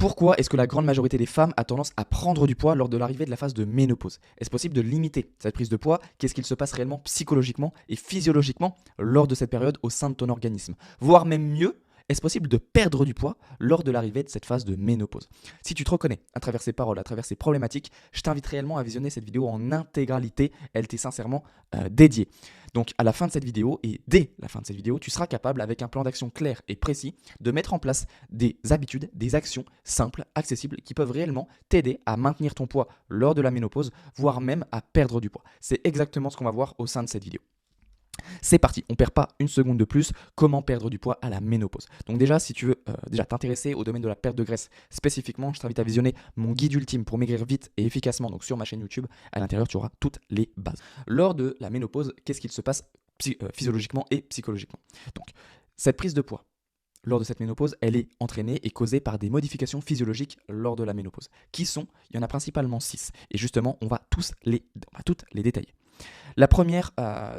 Pourquoi est-ce que la grande majorité des femmes a tendance à prendre du poids lors de l'arrivée de la phase de ménopause? Est-ce possible de limiter cette prise de poids? Qu'est-ce qu'il se passe réellement psychologiquement et physiologiquement lors de cette période au sein de ton organisme? Voire même mieux, est-ce possible de perdre du poids lors de l'arrivée de cette phase de ménopause? Si tu te reconnais à travers ces paroles, à travers ces problématiques, je t'invite réellement à visionner cette vidéo en intégralité. Elle t'est sincèrement dédiée. Donc à la fin de cette vidéo et dès la fin de cette vidéo, tu seras capable avec un plan d'action clair et précis de mettre en place des habitudes, des actions simples, accessibles qui peuvent réellement t'aider à maintenir ton poids lors de la ménopause, voire même à perdre du poids. C'est exactement ce qu'on va voir au sein de cette vidéo. C'est parti, on ne perd pas une seconde de plus. Comment perdre du poids à la ménopause? Donc déjà, si tu veux déjà t'intéresser au domaine de la perte de graisse spécifiquement, je t'invite à visionner mon guide ultime pour maigrir vite et efficacement, donc sur ma chaîne YouTube. À l'intérieur, tu auras toutes les bases. Lors de la ménopause, qu'est-ce qu'il se passe physiologiquement et psychologiquement? Donc, cette prise de poids lors de cette ménopause, elle est entraînée et causée par des modifications physiologiques lors de la ménopause. Qui sont? Il y en a principalement 6. Et justement, on va toutes les détailler. La première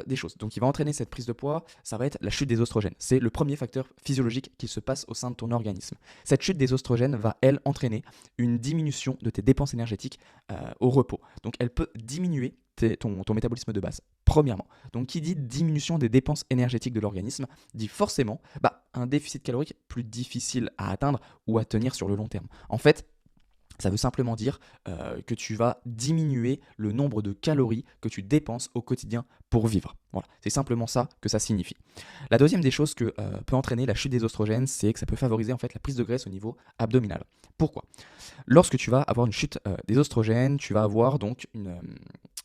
des choses donc, qui va entraîner cette prise de poids, ça va être la chute des oestrogènes. C'est le premier facteur physiologique qui se passe au sein de ton organisme. Cette chute des oestrogènes va, elle, entraîner une diminution de tes dépenses énergétiques au repos. Donc, elle peut diminuer ton métabolisme de base, premièrement. Donc, qui dit diminution des dépenses énergétiques de l'organisme, dit forcément un déficit calorique plus difficile à atteindre ou à tenir sur le long terme. En fait, ça veut simplement dire que tu vas diminuer le nombre de calories que tu dépenses au quotidien pour vivre. Voilà, c'est simplement ça que ça signifie. La deuxième des choses que peut entraîner la chute des oestrogènes, c'est que ça peut favoriser en fait la prise de graisse au niveau abdominal. Pourquoi? Lorsque tu vas avoir une chute des oestrogènes, tu vas avoir donc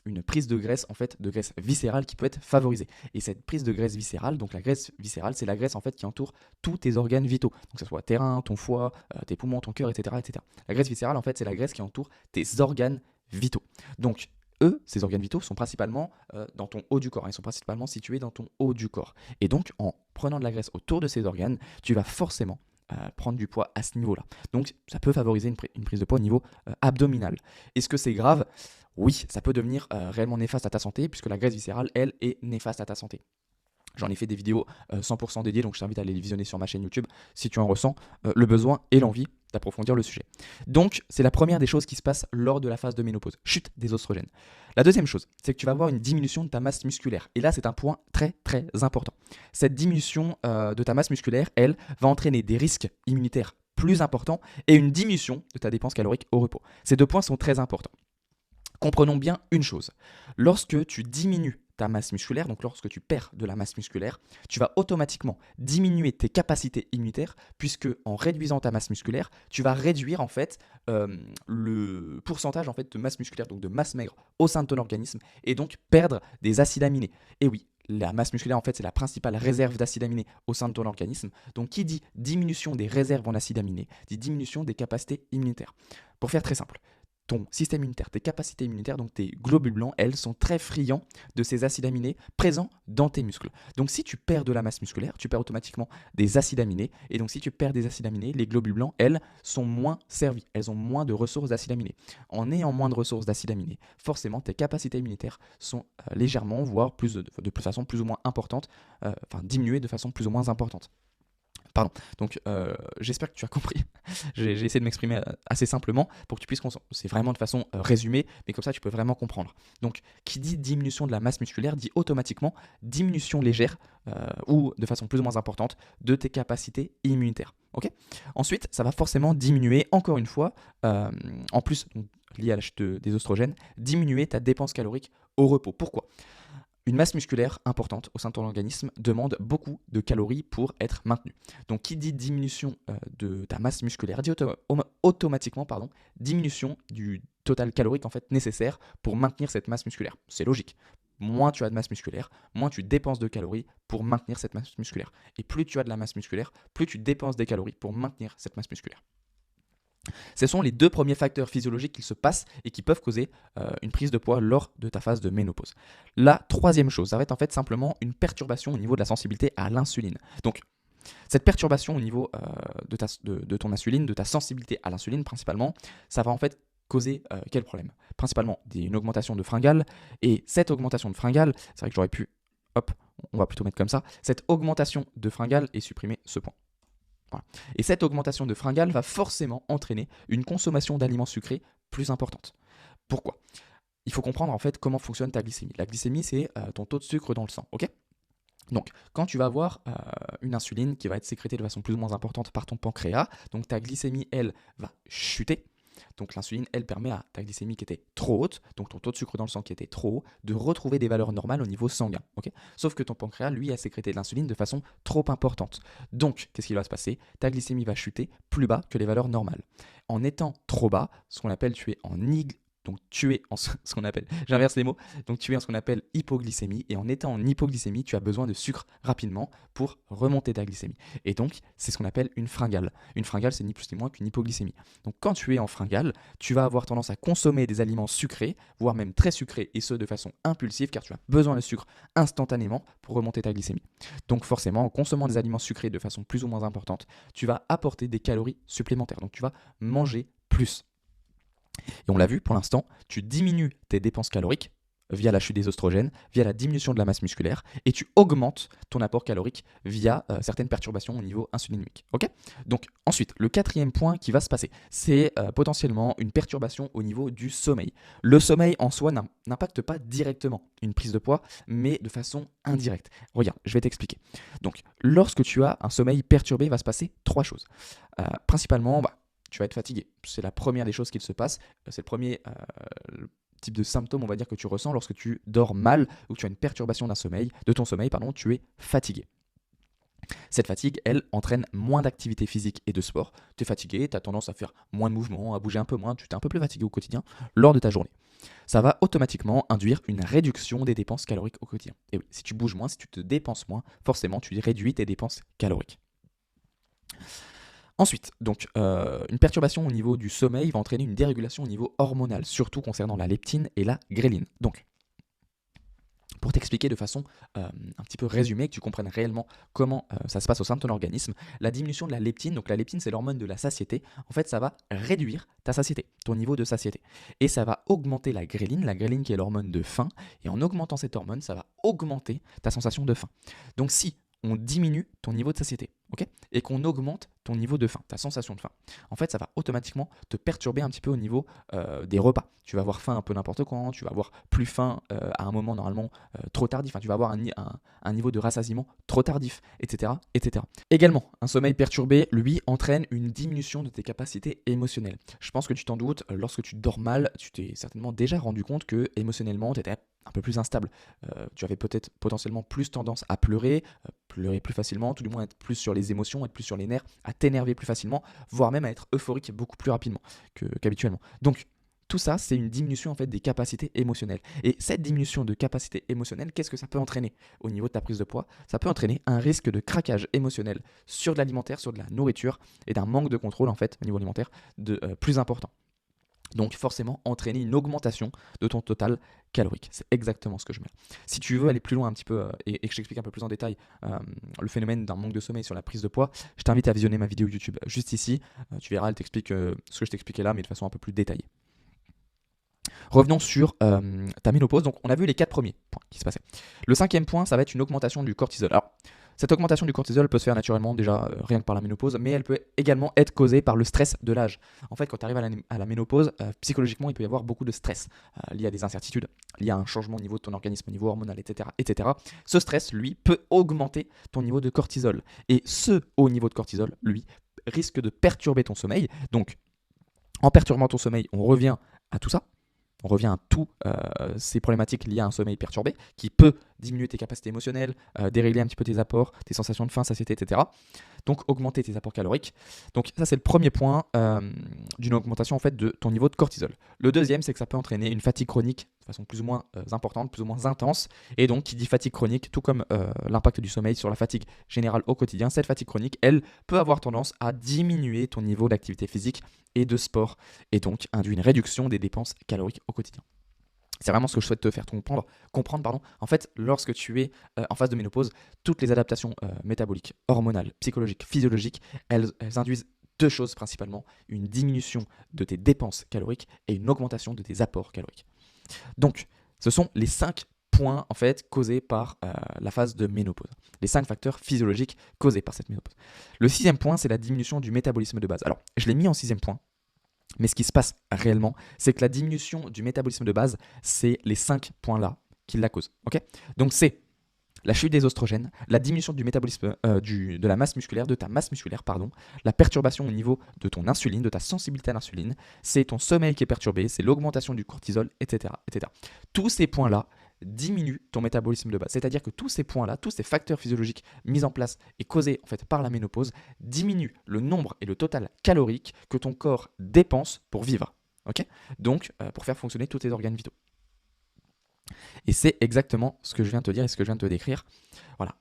une prise de graisse en fait de graisse viscérale qui peut être favorisée. Et cette prise de graisse viscérale, donc la graisse viscérale, c'est la graisse en fait qui entoure tous tes organes vitaux. Donc que ce soit tes reins, ton foie, tes poumons, ton cœur, etc., etc. La graisse viscérale en fait c'est la graisse qui entoure tes organes vitaux. Donc ces organes vitaux sont principalement dans ton haut du corps. Ils sont principalement situés dans ton haut du corps. Et donc, en prenant de la graisse autour de ces organes, tu vas forcément prendre du poids à ce niveau-là. Donc, ça peut favoriser une prise de poids au niveau abdominal. Est-ce que c'est grave? Oui, ça peut devenir réellement néfaste à ta santé, puisque la graisse viscérale, elle, est néfaste à ta santé. J'en ai fait des vidéos 100% dédiées, donc je t'invite à aller les visionner sur ma chaîne YouTube si tu en ressens le besoin et l'envie d'approfondir le sujet. Donc, c'est la première des choses qui se passe lors de la phase de ménopause, chute des oestrogènes. La deuxième chose, c'est que tu vas avoir une diminution de ta masse musculaire. Et là, c'est un point très très important. Cette diminution de ta masse musculaire, elle, va entraîner des risques immunitaires plus importants et une diminution de ta dépense calorique au repos. Ces deux points sont très importants. Comprenons bien une chose. Lorsque tu diminues ta masse musculaire, donc lorsque tu perds de la masse musculaire, tu vas automatiquement diminuer tes capacités immunitaires puisque en réduisant ta masse musculaire, tu vas réduire en fait le pourcentage en fait de masse musculaire, donc de masse maigre au sein de ton organisme et donc perdre des acides aminés. Et oui, la masse musculaire en fait c'est la principale réserve d'acides aminés au sein de ton organisme. Donc qui dit diminution des réserves en acides aminés, dit diminution des capacités immunitaires. Pour faire très simple, ton système immunitaire, tes capacités immunitaires, donc tes globules blancs, elles sont très friands de ces acides aminés présents dans tes muscles. Donc si tu perds de la masse musculaire, tu perds automatiquement des acides aminés. Et donc si tu perds des acides aminés, les globules blancs, elles, sont moins servies. Elles ont moins de ressources d'acides aminés. En ayant moins de ressources d'acides aminés, forcément tes capacités immunitaires sont légèrement, voire de façon plus ou moins importante, diminuées de façon plus ou moins importante. Pardon. Donc j'espère que tu as compris. J'ai essayé de m'exprimer assez simplement pour que tu puisses comprendre. C'est vraiment de façon résumée, mais comme ça tu peux vraiment comprendre. Donc qui dit diminution de la masse musculaire dit automatiquement diminution légère ou de façon plus ou moins importante de tes capacités immunitaires. Okay. Ensuite, ça va forcément diminuer, encore une fois, en plus lié à la chute des oestrogènes, diminuer ta dépense calorique au repos. Pourquoi ? Une masse musculaire importante au sein de ton organisme demande beaucoup de calories pour être maintenue. Donc, qui dit diminution de ta masse musculaire dit automatiquement diminution du total calorique en fait nécessaire pour maintenir cette masse musculaire. C'est logique. Moins tu as de masse musculaire, moins tu dépenses de calories pour maintenir cette masse musculaire. Et plus tu as de la masse musculaire, plus tu dépenses des calories pour maintenir cette masse musculaire. Ce sont les deux premiers facteurs physiologiques qui se passent et qui peuvent causer une prise de poids lors de ta phase de ménopause. La troisième chose, ça va être en fait simplement une perturbation au niveau de la sensibilité à l'insuline. Donc, cette perturbation au niveau de ton insuline, de ta sensibilité à l'insuline principalement, ça va en fait causer quel problème? Principalement une augmentation de fringales. Et cette augmentation de fringales, c'est vrai que j'aurais pu, hop, on va plutôt mettre comme ça, cette augmentation de fringales et supprimer ce point. Voilà. Et cette augmentation de fringales va forcément entraîner une consommation d'aliments sucrés plus importante. Pourquoi? Il faut comprendre en fait comment fonctionne ta glycémie. La glycémie, c'est ton taux de sucre dans le sang, ok? Donc, quand tu vas avoir une insuline qui va être sécrétée de façon plus ou moins importante par ton pancréas, donc ta glycémie, elle, va chuter. Donc l'insuline, elle, permet à ta glycémie qui était trop haute, donc ton taux de sucre dans le sang qui était trop haut, de retrouver des valeurs normales au niveau sanguin. Ok. Sauf que ton pancréas, lui, a sécrété de l'insuline de façon trop importante. Donc, qu'est-ce qui va se passer? Ta glycémie va chuter plus bas que les valeurs normales. En étant trop bas, ce qu'on appelle tu es en donc tu es en ce qu'on appelle, j'inverse les mots, donc tu es en ce qu'on appelle hypoglycémie, et en étant en hypoglycémie, tu as besoin de sucre rapidement pour remonter ta glycémie. Et donc, c'est ce qu'on appelle une fringale. Une fringale, c'est ni plus ni moins qu'une hypoglycémie. Donc quand tu es en fringale, tu vas avoir tendance à consommer des aliments sucrés, voire même très sucrés, et ce de façon impulsive, car tu as besoin de sucre instantanément pour remonter ta glycémie. Donc forcément, en consommant des aliments sucrés de façon plus ou moins importante, tu vas apporter des calories supplémentaires. Donc tu vas manger plus. Et on l'a vu, pour l'instant, tu diminues tes dépenses caloriques via la chute des oestrogènes, via la diminution de la masse musculaire, et tu augmentes ton apport calorique via certaines perturbations au niveau insulinique. Ok. Donc ensuite, le quatrième point qui va se passer, c'est potentiellement une perturbation au niveau du sommeil. Le sommeil en soi n'impacte pas directement une prise de poids, mais de façon indirecte. Regarde, je vais t'expliquer. Donc, lorsque tu as un sommeil perturbé, il va se passer trois choses. Principalement, tu vas être fatigué. C'est la première des choses qui se passe. C'est le premier type de symptôme, on va dire, que tu ressens lorsque tu dors mal ou que tu as une perturbation de ton sommeil, tu es fatigué. Cette fatigue, elle, entraîne moins d'activité physique et de sport. Tu es fatigué, tu as tendance à faire moins de mouvements, à bouger un peu moins, tu es un peu plus fatigué au quotidien lors de ta journée. Ça va automatiquement induire une réduction des dépenses caloriques au quotidien. Et oui, si tu bouges moins, si tu te dépenses moins, forcément, tu réduis tes dépenses caloriques. Ensuite, donc, une perturbation au niveau du sommeil va entraîner une dérégulation au niveau hormonal, surtout concernant la leptine et la gréline. Donc, pour t'expliquer de façon un petit peu résumée, que tu comprennes réellement comment ça se passe au sein de ton organisme, la diminution de la leptine, donc la leptine c'est l'hormone de la satiété, en fait ça va réduire ta satiété, ton niveau de satiété. Et ça va augmenter la gréline qui est l'hormone de faim, et en augmentant cette hormone, ça va augmenter ta sensation de faim. Donc si on diminue ton niveau de satiété, ok, et qu'on augmente ton niveau de faim, ta sensation de faim, en fait, ça va automatiquement te perturber un petit peu au niveau des repas. Tu vas avoir faim un peu n'importe quand, tu vas avoir plus faim à un moment normalement trop tardif, tu vas avoir un niveau de rassasiement trop tardif, etc., etc. Également, un sommeil perturbé, lui, entraîne une diminution de tes capacités émotionnelles. Je pense que tu t'en doutes, lorsque tu dors mal, tu t'es certainement déjà rendu compte que émotionnellement, tu étais un peu plus instable. Tu avais peut-être potentiellement plus tendance à pleurer plus facilement, tout du moins être plus sur les émotions, être plus sur les nerfs, à t'énerver plus facilement, voire même à être euphorique beaucoup plus rapidement qu'habituellement. Donc, tout ça, c'est une diminution en fait des capacités émotionnelles. Et cette diminution de capacité émotionnelle, qu'est-ce que ça peut entraîner au niveau de ta prise de poids? Ça peut entraîner un risque de craquage émotionnel sur de l'alimentaire, sur de la nourriture et d'un manque de contrôle en fait au niveau alimentaire plus important. Donc forcément entraîner une augmentation de ton total calorique. C'est exactement ce que je mets. Si tu veux aller plus loin un petit peu et que je t'explique un peu plus en détail le phénomène d'un manque de sommeil sur la prise de poids, je t'invite à visionner ma vidéo YouTube juste ici. Tu verras, elle t'explique ce que je t'expliquais là, mais de façon un peu plus détaillée. Revenons sur ta ménopause. Donc on a vu les 4 premiers points qui se passaient. Le 5e point, ça va être une augmentation du cortisol. Alors, cette augmentation du cortisol peut se faire naturellement déjà rien que par la ménopause, mais elle peut également être causée par le stress de l'âge. En fait, quand tu arrives à la ménopause, psychologiquement, il peut y avoir beaucoup de stress lié à des incertitudes, lié à un changement au niveau de ton organisme, au niveau hormonal, etc., etc. Ce stress, lui, peut augmenter ton niveau de cortisol. Et ce haut niveau de cortisol, lui, risque de perturber ton sommeil. Donc, en perturbant ton sommeil, on revient à tout ça. On revient à toutes ces problématiques liées à un sommeil perturbé qui peut diminuer tes capacités émotionnelles, dérégler un petit peu tes apports, tes sensations de faim, satiété, etc. Donc augmenter tes apports caloriques. Donc ça c'est le premier point d'une augmentation en fait de ton niveau de cortisol. Le deuxième c'est que ça peut entraîner une fatigue chronique de façon plus ou moins importante, plus ou moins intense. Et donc qui dit fatigue chronique, tout comme l'impact du sommeil sur la fatigue générale au quotidien, cette fatigue chronique, elle peut avoir tendance à diminuer ton niveau d'activité physique et de sport, et donc induit une réduction des dépenses caloriques au quotidien. C'est vraiment ce que je souhaite te faire comprendre. En fait, lorsque tu es en phase de ménopause, toutes les adaptations métaboliques, hormonales, psychologiques, physiologiques, elles induisent deux choses principalement, une diminution de tes dépenses caloriques et une augmentation de tes apports caloriques. Donc, ce sont les 5 points en fait causés par la phase de ménopause. Les 5 facteurs physiologiques causés par cette ménopause. Le 6e point, c'est la diminution du métabolisme de base. Alors, je l'ai mis en 6e point, mais ce qui se passe réellement, c'est que la diminution du métabolisme de base, c'est les 5 points là qui la causent. Okay, donc c'est la chute des oestrogènes, la diminution du métabolisme de la masse musculaire, de ta masse musculaire, pardon, la perturbation au niveau de ton insuline, de ta sensibilité à l'insuline, c'est ton sommeil qui est perturbé, c'est l'augmentation du cortisol, etc., etc. Tous ces points-là diminuent ton métabolisme de base. C'est-à-dire que tous ces points-là, tous ces facteurs physiologiques mis en place et causés en fait par la ménopause, diminuent le nombre et le total calorique que ton corps dépense pour vivre. Okay, donc, pour faire fonctionner tous tes organes vitaux. Et c'est exactement ce que je viens de te dire et ce que je viens de te décrire. Voilà.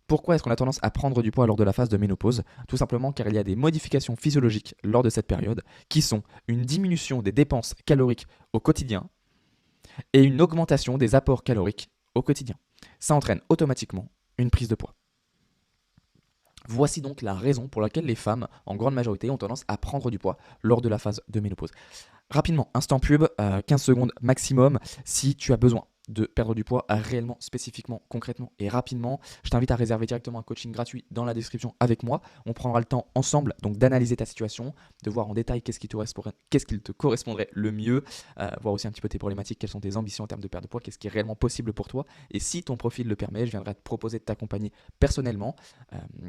Pourquoi est-ce qu'on a tendance à prendre du poids lors de la phase de ménopause? Tout simplement car il y a des modifications physiologiques lors de cette période qui sont une diminution des dépenses caloriques au quotidien et une augmentation des apports caloriques au quotidien. Ça entraîne automatiquement une prise de poids. Voici donc la raison pour laquelle les femmes, en grande majorité, ont tendance à prendre du poids lors de la phase de ménopause. Rapidement, instant pub, 15 secondes maximum. Si tu as besoin de perdre du poids réellement, spécifiquement, concrètement et rapidement, je t'invite à réserver directement un coaching gratuit dans la description avec moi. On prendra le temps ensemble donc d'analyser ta situation, de voir en détail qu'est-ce qui te correspondrait le mieux, voir aussi un petit peu tes problématiques, quelles sont tes ambitions en termes de perte de poids, qu'est-ce qui est réellement possible pour toi. Et si ton profil le permet, je viendrai te proposer de t'accompagner personnellement.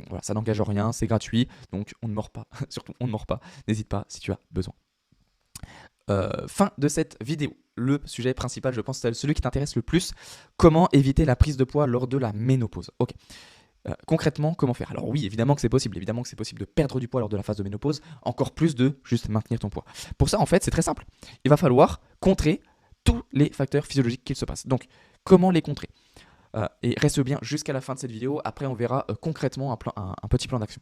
Voilà, ça n'engage rien, c'est gratuit, donc on ne mord pas, surtout on ne mord pas, n'hésite pas si tu as besoin. Fin de cette vidéo. Le sujet principal, je pense, c'est celui qui t'intéresse le plus. Comment éviter la prise de poids lors de la ménopause? Ok. Concrètement, comment faire? Alors oui, évidemment que c'est possible. Évidemment que c'est possible de perdre du poids lors de la phase de ménopause. Encore plus de juste maintenir ton poids. Pour ça, en fait, c'est très simple. Il va falloir contrer tous les facteurs physiologiques qui se passent. Donc, comment les contrer? Et reste bien jusqu'à la fin de cette vidéo. Après, on verra concrètement un petit plan d'action.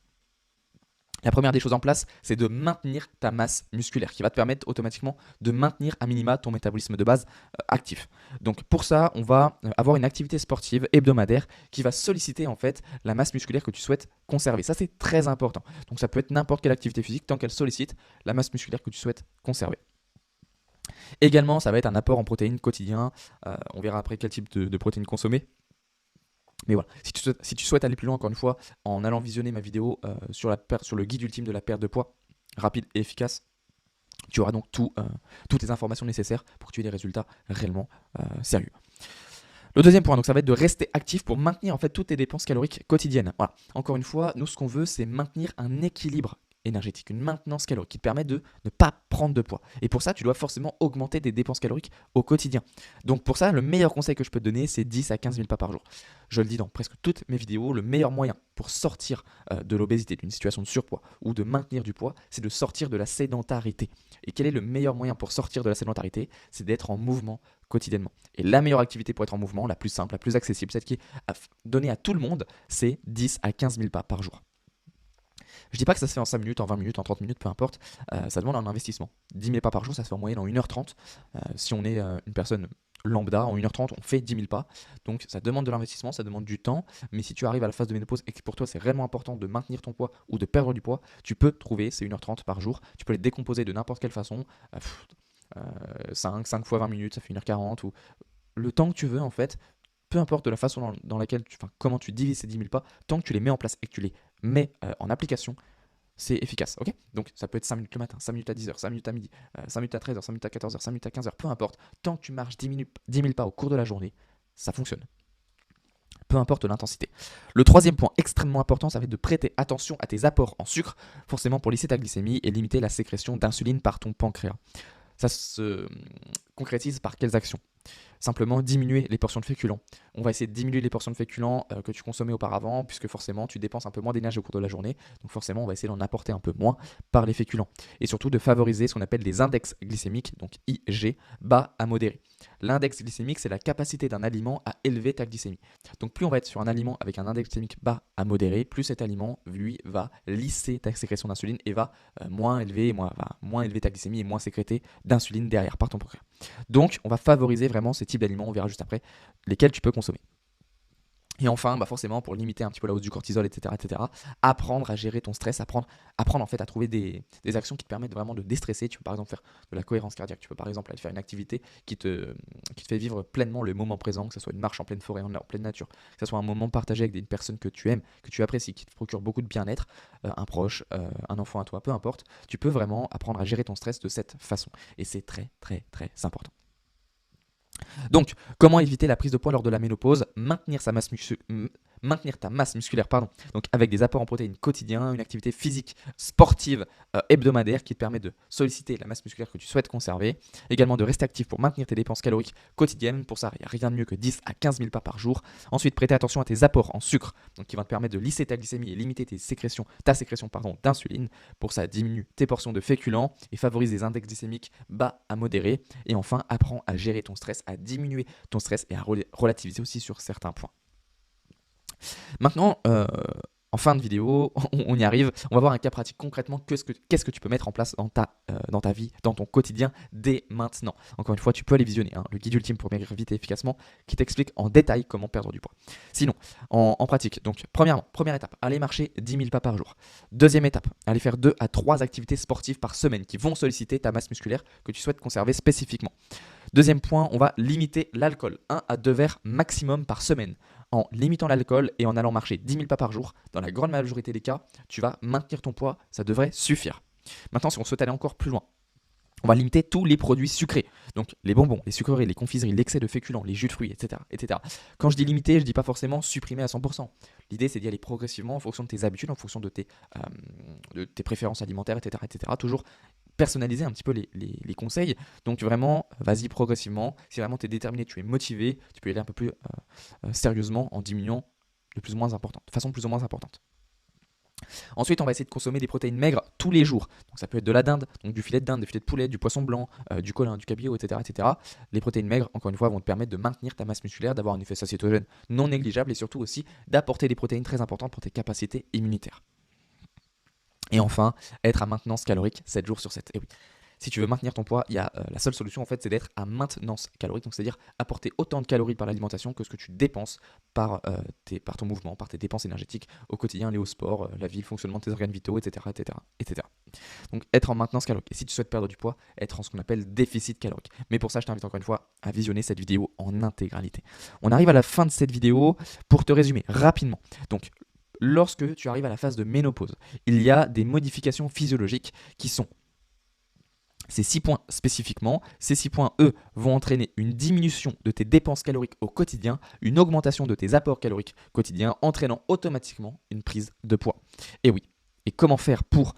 La première des choses en place, c'est de maintenir ta masse musculaire, qui va te permettre automatiquement de maintenir à minima ton métabolisme de base actif. Donc pour ça, on va avoir une activité sportive hebdomadaire qui va solliciter en fait la masse musculaire que tu souhaites conserver. Ça, c'est très important. Donc ça peut être n'importe quelle activité physique tant qu'elle sollicite la masse musculaire que tu souhaites conserver. Également, ça va être un apport en protéines quotidien. On verra après quel type de protéines consommer. Mais voilà, si tu souhaites aller plus loin, encore une fois, en allant visionner ma vidéo sur le guide ultime de la perte de poids, rapide et efficace, tu auras donc toutes les informations nécessaires pour que tu aies des résultats réellement sérieux. Le deuxième point, donc ça va être de rester actif pour maintenir en fait toutes tes dépenses caloriques quotidiennes. Voilà. Encore une fois, nous ce qu'on veut, c'est maintenir un équilibre énergétique, une maintenance calorique qui te permet de ne pas prendre de poids. Et pour ça, tu dois forcément augmenter tes dépenses caloriques au quotidien. Donc pour ça, le meilleur conseil que je peux te donner, c'est 10 à 15 000 pas par jour. Je le dis dans presque toutes mes vidéos, le meilleur moyen pour sortir de l'obésité, d'une situation de surpoids ou de maintenir du poids, c'est de sortir de la sédentarité. Et quel est le meilleur moyen pour sortir de la sédentarité? C'est d'être en mouvement quotidiennement. Et la meilleure activité pour être en mouvement, la plus simple, la plus accessible, celle qui est donnée à tout le monde, c'est 10 à 15 000 pas par jour. Je dis pas que ça se fait en 5 minutes, en 20 minutes, en 30 minutes, peu importe, ça demande un investissement. 10 000 pas par jour, ça se fait en moyenne en 1h30. Si on est une personne lambda, en 1h30, on fait 10 000 pas. Donc ça demande de l'investissement, ça demande du temps. Mais si tu arrives à la phase de ménopause et que pour toi c'est réellement important de maintenir ton poids ou de perdre du poids, tu peux trouver ces 1h30 par jour. Tu peux les décomposer de n'importe quelle façon. 5 fois 20 minutes, ça fait 1h40. Ou le temps que tu veux en fait. Peu importe de la façon dans laquelle comment tu divises ces 10 000 pas, tant que tu les mets en place et que tu les mets en application, c'est efficace. Okay, donc ça peut être 5 minutes le matin, 5 minutes à 10h, 5 minutes à midi, 5 minutes à 13h, 5 minutes à 14h, 5 minutes à 15h, peu importe. Tant que tu marches 10 000 pas au cours de la journée, ça fonctionne. Peu importe l'intensité. Le troisième point extrêmement important, ça va être de prêter attention à tes apports en sucre, forcément pour lisser ta glycémie et limiter la sécrétion d'insuline par ton pancréas. Ça se concrétise par quelles actions? Simplement diminuer les portions de féculents. On va essayer de diminuer les portions de féculents que tu consommais auparavant, puisque forcément tu dépenses un peu moins d'énergie au cours de la journée. Donc forcément on va essayer d'en apporter un peu moins par les féculents. Et surtout de favoriser ce qu'on appelle les index glycémiques, donc IG, bas à modéré. L'index glycémique, c'est la capacité d'un aliment à élever ta glycémie. Donc plus on va être sur un aliment avec un index glycémique bas à modéré, plus cet aliment, lui, va lisser ta sécrétion d'insuline et va moins élever ta glycémie et moins sécréter d'insuline derrière par ton pancréas. Donc on va favoriser vraiment ces types d'aliments, on verra juste après lesquels tu peux consommer. Et enfin, bah forcément, pour limiter un petit peu la hausse du cortisol, etc., apprendre à gérer ton stress, apprendre en fait à trouver des actions qui te permettent vraiment de déstresser. Tu peux par exemple faire de la cohérence cardiaque, tu peux par exemple aller faire une activité qui te fait vivre pleinement le moment présent, que ce soit une marche en pleine forêt, en pleine nature, que ce soit un moment partagé avec une personne que tu aimes, que tu apprécies, qui te procure beaucoup de bien-être, un proche, un enfant à toi, peu importe. Tu peux vraiment apprendre à gérer ton stress de cette façon. Et c'est très, très, très important. Donc, comment éviter la prise de poids lors de la ménopause? Maintenir ta masse musculaire, pardon, donc avec des apports en protéines quotidiens, une activité physique sportive hebdomadaire qui te permet de solliciter la masse musculaire que tu souhaites conserver. Également de rester actif pour maintenir tes dépenses caloriques quotidiennes. Pour ça, il n'y a rien de mieux que 10 à 15 000 pas par jour. Ensuite, prêter attention à tes apports en sucre, donc qui vont te permettre de lisser ta glycémie et limiter ta sécrétion d'insuline. Pour ça, diminue tes portions de féculents et favorise des index glycémiques bas à modérés. Et enfin, apprends à gérer ton stress, à diminuer ton stress et à relativiser aussi sur certains points. Maintenant, en fin de vidéo, on y arrive. On va voir un cas pratique concrètement. Qu'est-ce que tu peux mettre en place dans ta vie, dans ton quotidien, dès maintenant. Encore une fois, tu peux aller visionner le guide ultime pour maigrir vite et efficacement qui t'explique en détail comment perdre du poids. Sinon, en pratique, donc première étape, aller marcher 10 000 pas par jour. Deuxième étape, aller faire 2 à 3 activités sportives par semaine qui vont solliciter ta masse musculaire que tu souhaites conserver spécifiquement. Deuxième point, on va limiter l'alcool. 1 à 2 verres maximum par semaine. En limitant l'alcool et en allant marcher 10 000 pas par jour, dans la grande majorité des cas, tu vas maintenir ton poids, ça devrait suffire. Maintenant, si on souhaite aller encore plus loin, on va limiter tous les produits sucrés. Donc les bonbons, les sucreries, les confiseries, l'excès de féculents, les jus de fruits, etc. Quand je dis limiter, je ne dis pas forcément supprimer à 100%. L'idée, c'est d'y aller progressivement en fonction de tes habitudes, en fonction de tes préférences alimentaires, etc. Toujours personnaliser un petit peu les conseils. Donc vraiment, vas-y progressivement. Si vraiment tu es déterminé, tu es motivé, tu peux y aller un peu plus sérieusement en diminuant de façon plus ou moins importante. Ensuite, on va essayer de consommer des protéines maigres tous les jours. Donc ça peut être de la dinde, donc du filet de dinde, du filet de poulet, du poisson blanc, du colin, du cabillaud, etc. Les protéines maigres, encore une fois, vont te permettre de maintenir ta masse musculaire, d'avoir un effet satiétogène non négligeable et surtout aussi d'apporter des protéines très importantes pour tes capacités immunitaires. Et enfin, être à maintenance calorique 7 jours sur 7. Et oui, si tu veux maintenir ton poids, la seule solution en fait, c'est d'être à maintenance calorique, donc c'est-à-dire apporter autant de calories par l'alimentation que ce que tu dépenses par ton mouvement, par tes dépenses énergétiques au quotidien, aller au sport, la vie, le fonctionnement de tes organes vitaux, etc. Donc être en maintenance calorique. Et si tu souhaites perdre du poids, être en ce qu'on appelle déficit calorique. Mais pour ça, je t'invite encore une fois à visionner cette vidéo en intégralité. On arrive à la fin de cette vidéo. Pour te résumer rapidement, donc lorsque tu arrives à la phase de ménopause, il y a des modifications physiologiques qui sont ces 6 points spécifiquement. Ces 6 points, eux, vont entraîner une diminution de tes dépenses caloriques au quotidien, une augmentation de tes apports caloriques quotidiens, entraînant automatiquement une prise de poids. Et oui. Et comment faire pour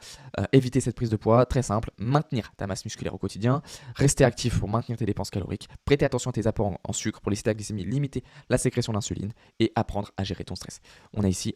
éviter cette prise de poids? Très simple, maintenir ta masse musculaire au quotidien, rester actif pour maintenir tes dépenses caloriques, prêter attention à tes apports en sucre pour lisser ta glycémie, limiter la sécrétion d'insuline et apprendre à gérer ton stress. On a ici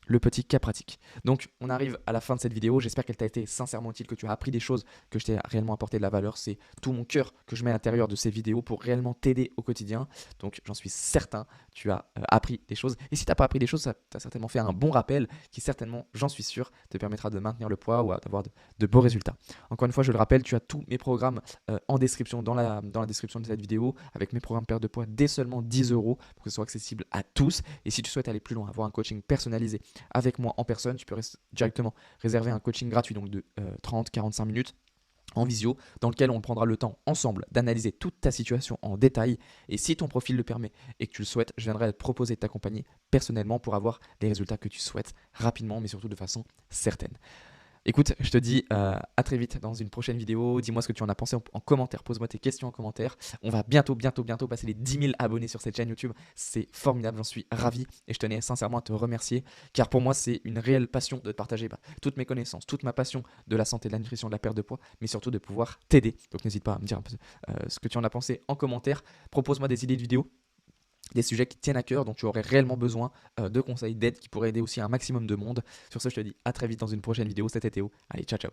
le petit cas pratique. Donc on arrive à la fin de cette vidéo, j'espère qu'elle t'a été sincèrement utile, que tu as appris des choses, que je t'ai réellement apporté de la valeur. C'est tout mon cœur que je mets à l'intérieur de ces vidéos pour réellement t'aider au quotidien. Donc j'en suis certain, tu as appris des choses. Et si tu n'as pas appris des choses, tu as certainement fait un bon rappel qui certainement, j'en suis sûr, te permettra de maintenir le poids ou d'avoir de beaux résultats. Encore une fois, je le rappelle, tu as tous mes programmes en description, dans la description de cette vidéo, avec mes programmes perte de poids dès seulement 10 € pour que ce soit accessible à tous. Et si tu souhaites aller plus loin, avoir un coaching personnalisé avec moi en personne, tu peux directement réserver un coaching gratuit donc de 30-45 minutes en visio, dans lequel on prendra le temps ensemble d'analyser toute ta situation en détail. Et si ton profil le permet et que tu le souhaites, je viendrai te proposer de t'accompagner personnellement pour avoir les résultats que tu souhaites rapidement, mais surtout de façon certaine. Écoute, je te dis à très vite dans une prochaine vidéo. Dis-moi ce que tu en as pensé en commentaire. Pose-moi tes questions en commentaire. On va bientôt passer les 10 000 abonnés sur cette chaîne YouTube. C'est formidable, j'en suis ravi. Et je tenais sincèrement à te remercier. Car pour moi, c'est une réelle passion de te partager toutes mes connaissances, toute ma passion de la santé, de la nutrition, de la perte de poids, mais surtout de pouvoir t'aider. Donc n'hésite pas à me dire un peu ce que tu en as pensé en commentaire. Propose-moi des idées de vidéos, des sujets qui te tiennent à cœur, dont tu aurais réellement besoin de conseils, d'aide, qui pourraient aider aussi un maximum de monde. Sur ce, je te dis à très vite dans une prochaine vidéo. C'était Théo. Allez, ciao, ciao.